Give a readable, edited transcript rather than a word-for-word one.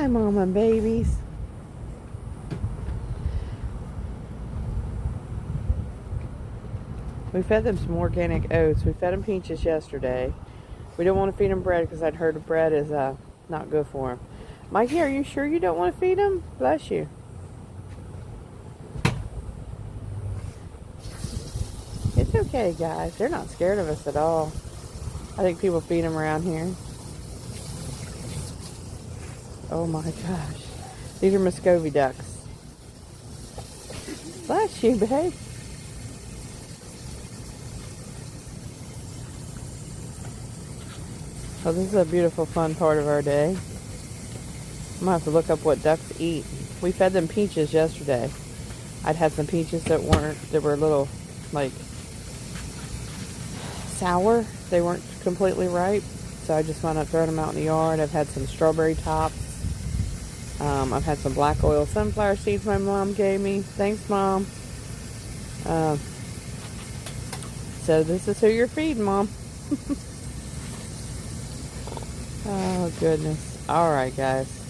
Hi, mama and babies. We fed them some organic oats. We fed them peaches yesterday. We don't want to feed them bread because I'd heard bread is not good for them. Mikey, are you sure you don't want to feed them? Bless you. It's okay, guys. They're not scared of us at all. I think people feed them around here. Oh my gosh. These are Muscovy ducks. Bless you, babe. Well, this is a beautiful, fun part of our day. I'm gonna have to look up what ducks eat. We fed them peaches yesterday. I'd had some peaches that were a little, like, sour. They weren't completely ripe. So I just wound up throwing them out in the yard. I've had some strawberry tops. I've had some black oil sunflower seeds my mom gave me. Thanks, Mom. So this is who you're feeding, Mom. Oh, goodness. All right, guys.